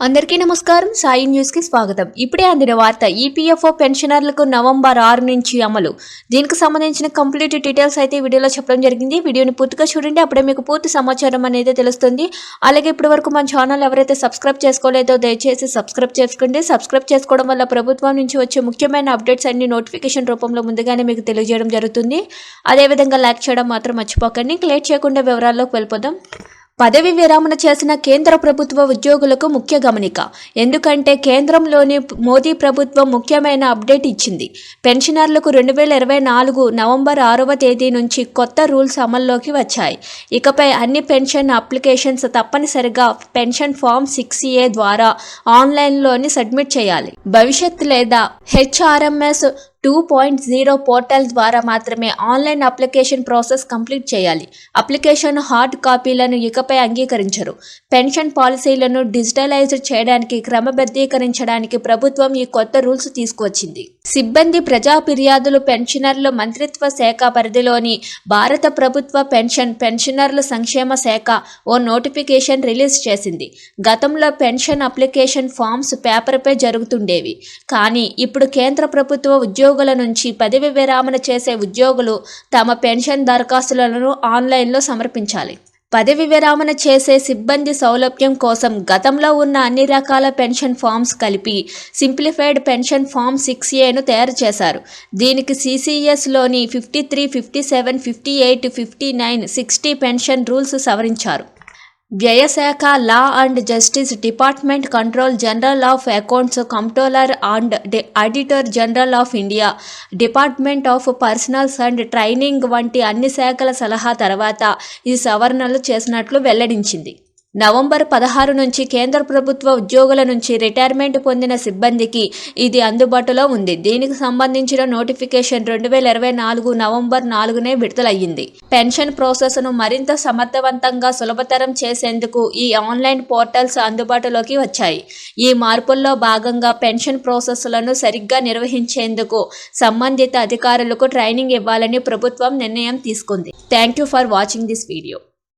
అందరికీ నమస్కారం. సాయి న్యూస్ కి స్వాగతం. ఇప్పుడే అందిన వార్త. ఈపీఎఫ్ఓ పెన్షనర్లకు నవంబర్ 6 నుంచి అమలు. దీనికి సంబంధించిన కంప్లీట్ డీటెయిల్స్ అయితే వీడియోలో చెప్పడం జరిగింది. వీడియోని పూర్తిగా చూడండి, అప్పుడే మీకు పూర్తి సమాచారం అనేది తెలుస్తుంది. అలాగే ఇప్పటి వరకు మన ఛానల్ ఎవరైతే సబ్స్క్రైబ్ చేసుకోలేదో దయచేసి సబ్స్క్రైబ్ చేసుకోండి. సబ్స్క్రైబ్ చేసుకోవడం వల్ల ప్రభుత్వం నుంచి వచ్చే ముఖ్యమైన అప్డేట్స్ అన్ని నోటిఫికేషన్ రూపంలో ముందుగానే మీకు తెలియజేయడం జరుగుతుంది. అదేవిధంగా లైక్ చేయడం మాత్రం మర్చిపోకండి. లేట్ చేయకుండా వివరాల్లోకి వెళ్ళిపోదాం. పదవి విరమణ చేసిన కేంద్ర ప్రభుత్వ ఉద్యోగులకు ముఖ్య గమనిక. ఎందుకంటే కేంద్రంలోని మోదీ ప్రభుత్వం ముఖ్యమైన అప్డేట్ ఇచ్చింది. పెన్షనర్లకు 2024 నవంబర్ 6వ తేదీ నుంచి కొత్త రూల్స్ అమల్లోకి వచ్చాయి. ఇకపై అన్ని పెన్షన్ అప్లికేషన్స్ తప్పనిసరిగా పెన్షన్ ఫామ్ 6A ద్వారా ఆన్లైన్లోని సబ్మిట్ చేయాలి. భవిష్యత్ లేదా HRMS 2.0 పోర్టల్ ద్వారా మాత్రమే ఆన్లైన్ అప్లికేషన్ ప్రాసెస్ కంప్లీట్ చేయాలి. అప్లికేషన్ హార్డ్ కాపీలను ఇకపై అంగీకరించరు. పెన్షన్ పాలసీలను డిజిటలైజ్ చేయడానికి, క్రమబద్ధీకరించడానికి ప్రభుత్వం ఈ కొత్త రూల్స్ తీసుకువచ్చింది. సిబ్బంది ప్రజా ఫిర్యాదులు పెన్షనర్ల మంత్రిత్వ శాఖ పరిధిలోని భారత ప్రభుత్వ పెన్షనర్ల సంక్షేమ శాఖ ఓ నోటిఫికేషన్ రిలీజ్ చేసింది. గతంలో పెన్షన్ అప్లికేషన్ ఫామ్స్ పేపర్పై జరుగుతుండేవి. కానీ ఇప్పుడు కేంద్ర ప్రభుత్వ ఉద్యోగుల నుంచి పదవి విరమణ చేసే ఉద్యోగులు తమ పెన్షన్ దరఖాస్తులను ఆన్లైన్లో సమర్పించాలి. పదవి విరమణ చేసే సిబ్బంది సౌలభ్యం కోసం గతంలో ఉన్న అన్ని రకాల పెన్షన్ ఫామ్స్ కలిపి సింప్లిఫైడ్ పెన్షన్ ఫామ్ 6Aను తయారు చేశారు. దీనికి CCSలోని 53, 57, 58, 59, 60 పెన్షన్ రూల్స్ సవరించారు. వ్యయశాఖ, law and justice department, control general of accounts, comptroller and auditor general of India, department of personnels and training వంటి అన్ని శాఖల సలహా తర్వాత ఈ సవరణలు చేసినట్లు వెల్లడించింది. నవంబర్ 16 నుంచి కేంద్ర ప్రభుత్వ ఉద్యోగుల నుంచి రిటైర్మెంట్ పొందిన సిబ్బందికి ఇది అందుబాటులో ఉంది. దీనికి సంబంధించిన నోటిఫికేషన్ 2024 నవంబర్ 4నే విడుదలయ్యింది. పెన్షన్ ప్రాసెస్ను మరింత సమర్థవంతంగా సులభతరం చేసేందుకు ఈ ఆన్లైన్ పోర్టల్స్ అందుబాటులోకి వచ్చాయి. ఈ మార్పుల్లో భాగంగా పెన్షన్ ప్రాసెస్లను సరిగ్గా నిర్వహించేందుకు సంబంధిత అధికారులకు ట్రైనింగ్ ఇవ్వాలని ప్రభుత్వం నిర్ణయం తీసుకుంది. Thank you for watching this video.